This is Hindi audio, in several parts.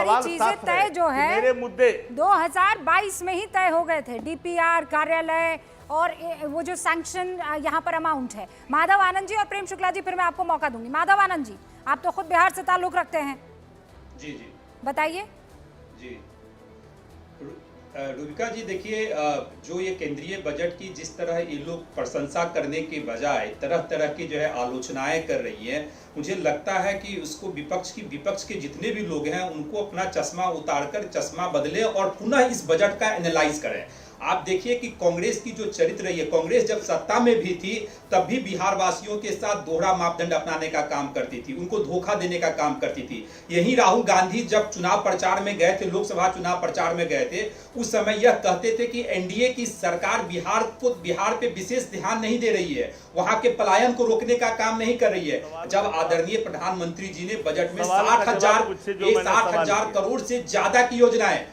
सारी चीजें तय जो है मेरे मुद्दे 2022 में ही तय हो गए थे। डीपीआर, कार्यालय और वो जो सैंक्शन यहाँ पर अमाउंट है। माधव आनंद जी और प्रेम शुक्ला जी, फिर मैं आपको मौका दूंगी। माधव आनंद जी, आप तो खुद बिहार से ताल्लुक रखते हैं, जी जी बताइए। जी रूबिका जी, देखिए, जो ये केंद्रीय बजट की जिस तरह ये लोग प्रशंसा करने के बजाय तरह तरह की जो है आलोचनाएं कर रही हैं, मुझे लगता है कि उसको विपक्ष के जितने भी लोग हैं उनको अपना चश्मा उतारकर चश्मा बदले और पुनः इस बजट का एनालाइज करें। आप देखिए कि कांग्रेस की जो चरित्र रही है, कांग्रेस जब सत्ता में भी थी तब भी बिहार वासियों के साथ दोहरा मापदंड अपनाने का काम करती थी, उनको धोखा देने का काम करती थी। यही राहुल गांधी जब चुनाव प्रचार में गए थे, लोकसभा चुनाव प्रचार में गए थे, उस समय यह कहते थे कि एनडीए की सरकार बिहार पे विशेष ध्यान नहीं दे रही है, वहां के पलायन को रोकने का काम नहीं कर रही है। जब आदरणीय प्रधानमंत्री जी ने बजट में 60,000 करोड़ से ज्यादा की योजनाएं,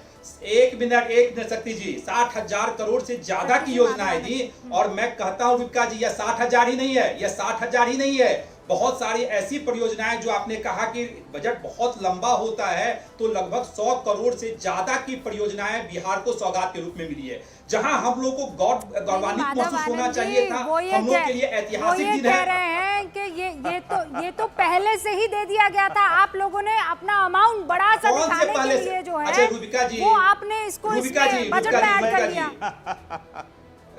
एक मिनट शक्ति जी, 60,000 करोड़ से ज्यादा की योजनाएं दी। और मैं कहता हूं रुबिका जी, यह 60,000 ही नहीं है, यह 60,000 ही नहीं है, बहुत सारी ऐसी परियोजनाएं जो आपने कहा कि बजट बहुत लंबा होता है, तो लगभग 100 करोड़ से ज्यादा की परियोजनाएं बिहार को सौगात के रूप में मिली है, जहां हम लोग को गौरवान्वित महसूस होना चाहिए था। हम लोग के लिए ऐतिहासिक दिन है। कह रहे हैं कि ये तो पहले से ही दे दिया गया था, आप लोगों ने अपना अमाउंट बड़ा सा दिखाने के लिए जो है, अच्छा रुबिका जी, वो आपने इसको बजट में ऐड कर दिया।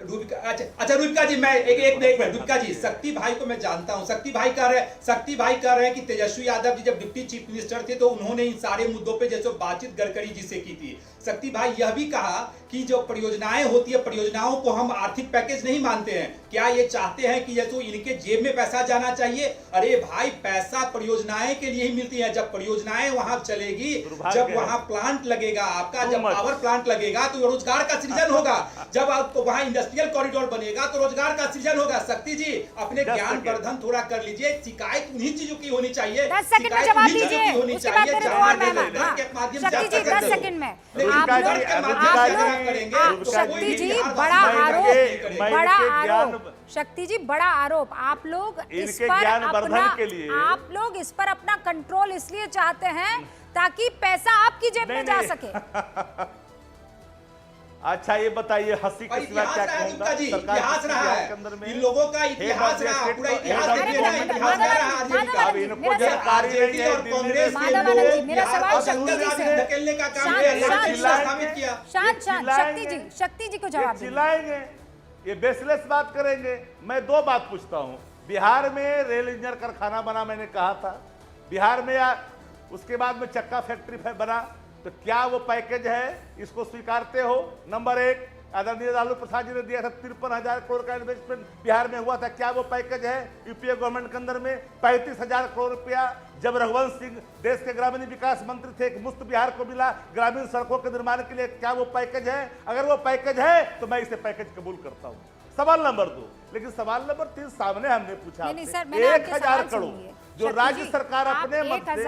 अच्छा रुबिका जी, मैं एक मिनट रुबिका जी, शक्ति भाई को मैं जानता हूं। शक्ति भाई कह रहे हैं कि तेजस्वी यादव जी जब डिप्टी चीफ मिनिस्टर थे तो उन्होंने इन सारे मुद्दों पे जैसे बातचीत गडकरी जी से की थी। शक्ति भाई यह भी कहा कि जो परियोजनाएं होती है, परियोजनाओं को हम आर्थिक पैकेज नहीं मानते हैं। क्या ये चाहते हैं कि जैसे इनके जेब में पैसा जाना चाहिए? अरे भाई, पैसा परियोजनाएं के लिए ही मिलती है। जब परियोजनाएं वहां चलेगी, जब वहां प्लांट लगेगा आपका, जब पावर प्लांट लगेगा तो रोजगार का सृजन होगा। जब आपको वहां इंडस्ट्रियल कॉरिडोर बनेगा तो रोजगार का सृजन होगा। शक्ति जी, अपने ज्ञान वर्धन थोड़ा कर लीजिए। शिकायत उन्हीं चीजों की होनी चाहिए, 10 सेकंड में जवाब दीजिए, उसके बाद मेरे दो और मेहमान। के माध्यम से शक्ति जी 10 सेकंड में आप शक्ति जी, बड़ा आरोप, शक्ति जी बड़ा आरोप, आप लोग इस पर अपना कंट्रोल इसलिए चाहते हैं ताकि पैसा आपकी जेब में जा सके। अच्छा ये बताइए, हंसी के सिवा क्या कहूंगा? इतिहास रहा है, इन लोगों का इतिहास रहा, पूरा इतिहास रहा। अब इनको जानकारी नहीं है, मेरा सवाल शक्ति जी से, धकेलने का काम स्थापित किया। शक्ति जी को जवाब चिल्लाएंगे, ये बेसलेस बात करेंगे। मैं दो बात पूछता हूँ। बिहार में रेल इंजन कारखाना बना, मैंने कहा था बिहार में, या उसके बाद में चक्का फैक्ट्री बना, तो क्या वो पैकेज है? इसको स्वीकारते हो? नंबर एक, आदरणीय लालू प्रसाद जी ने दिया था 53,000 करोड़ का इन्वेस्टमेंट बिहार में हुआ था, क्या वो पैकेज है? यूपीए गवर्नमेंट के अंदर में 35,000 करोड़ रुपया जब रघुवंश सिंह देश के ग्रामीण विकास मंत्री थे, एक मुफ्त बिहार को मिला ग्रामीण सड़कों के निर्माण के लिए, क्या वो पैकेज है? अगर वो पैकेज है तो मैं इसे पैकेज कबूल करता हूँ। सवाल नंबर 2। लेकिन सवाल नंबर 3 सामने हमने पूछा, 1,000 करोड़ जो राज्य सरकार अपने मत से,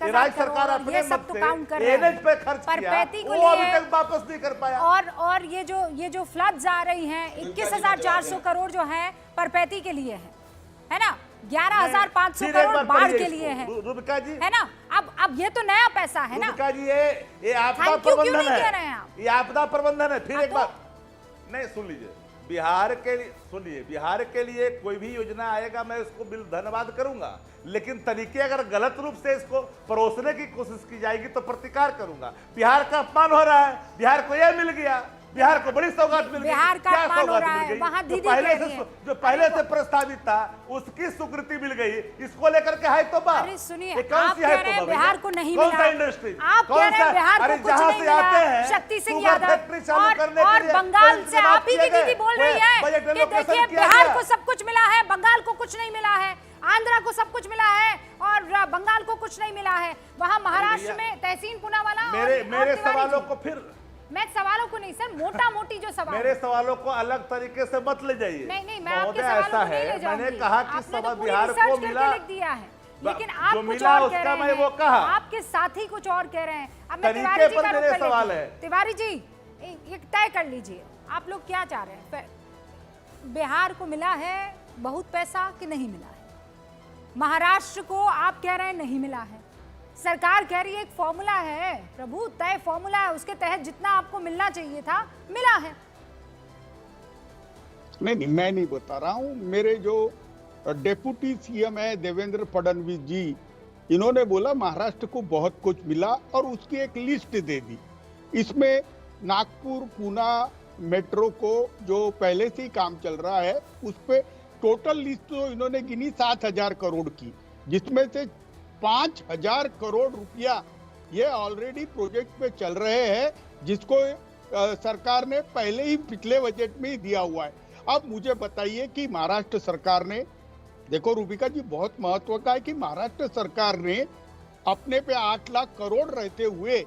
राज्य सरकार अपने मत से एनएच पे खर्च किया, वो अभी तक वापस नहीं कर पाया। और ये जो फ्लड्स आ रही हैं, 21,400 करोड़ जो है परपैती के लिए है ना, 11,500 करोड़ बाढ़ के लिए है, रुबिका जी, है ना। अब ये तो नया पैसा है ना रुबिका जी, ये आपदा प्रबंधन है, ये आपदा प्रबंधन है। फिर एक बात नहीं, सुन लीजिए, बिहार के लिए सुनिए, बिहार के लिए कोई भी योजना आएगा मैं उसको धन्यवाद करूंगा, लेकिन तरीके अगर गलत रूप से इसको परोसने की कोशिश की जाएगी तो प्रतिकार करूंगा। बिहार का अपमान हो रहा है, बिहार को यह मिल गया, बिहार को बड़ी सौगात मिल गई। बिहार का अपमान हो रहा है, वहां दीदी जो पहले से प्रस्तावित था उसकी स्वीकृति मिल गई, इसको लेकर के है तो बात। अरे सुनिए, आप कह रहे हैं बिहार को नहीं मिला, आप कह रहे हैं बिहार को कुछ नहीं मिला। शक्ति सिंह यादव और बंगाल से आप ही की दीदी बोल रही है कि देखिए बिहार को सब कुछ मिला है, बंगाल को कुछ नहीं मिला है, आंध्रा को सब कुछ मिला है और बंगाल को कुछ नहीं मिला है। वहां महाराष्ट्र में तहसीन पूनावाला। मेरे सवालों को फिर, मैं सवालों को नहीं सर, मोटा मोटी जो सवाल, मेरे सवालों को अलग तरीके से मत ले जाइए। नहीं, मैं आपके सवालों को नहीं ले जाऊंगी। मैंने कहा कि सब बिहार को मिला, लिख दिया है, लेकिन आप कुछ मिला और कह रहे हैं, वो कहा, आपके साथी कुछ और कह रहे हैं। अब मैं तिवारी जी का रुख कर सवाल है। तिवारी जी, ये तय कर लीजिए, आप लोग क्या चाह रहे हैं? बिहार को मिला है बहुत पैसा कि नहीं मिला है? महाराष्ट्र को आप कह रहे हैं नहीं मिला है, सरकार कह रही है एक फॉर्मूला है प्रभु, तय फॉर्मूला है, उसके तहत जितना आपको मिलना चाहिए था मिला है। नहीं, मैं नहीं बता रहा हूं। मेरे जो डेप्यूटी सीएम है देवेंद्र फडणवीस जी, इन्होंने बोला महाराष्ट्र को बहुत कुछ मिला और उसकी एक लिस्ट दे दी। इसमें नागपुर पूना मेट्रो को जो पहले से ही काम चल रहा है उस पे टोटल लिस्ट तो इन्होंने गिनी 7,000 करोड़ की, जिसमें से 5,000 करोड़ रुपया ये ऑलरेडी प्रोजेक्ट पे चल रहे हैं, जिसको सरकार ने पहले ही पिछले बजट में ही दिया हुआ है। अब मुझे बताइए कि महाराष्ट्र सरकार ने, देखो रूबिका जी, बहुत महत्व का है कि महाराष्ट्र सरकार ने अपने पे 8 लाख करोड़ रहते हुए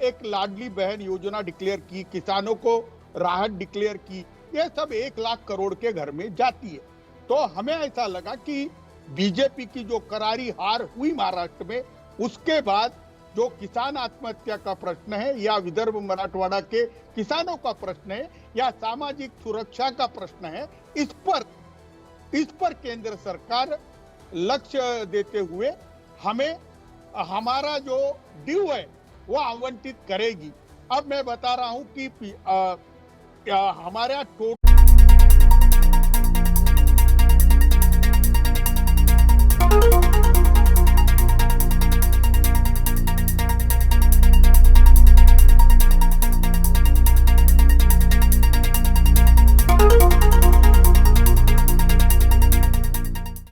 एक लाडली बहन योजना डिक्लेयर की, किसानों को राहत डिक्लेयर की, ये सब 1 लाख करोड़ के घर में जाती है। तो हमें ऐसा लगा कि बीजेपी की जो करारी हार हुई महाराष्ट्र में, उसके बाद जो किसान आत्महत्या का प्रश्न है या विदर्भ मराठवाड़ा के किसानों का प्रश्न है या सामाजिक सुरक्षा का प्रश्न है, इस पर केंद्र सरकार लक्ष्य देते हुए हमें हमारा जो ड्यू है वो आवंटित करेगी। अब मैं बता रहा हूं कि हमारा टोटल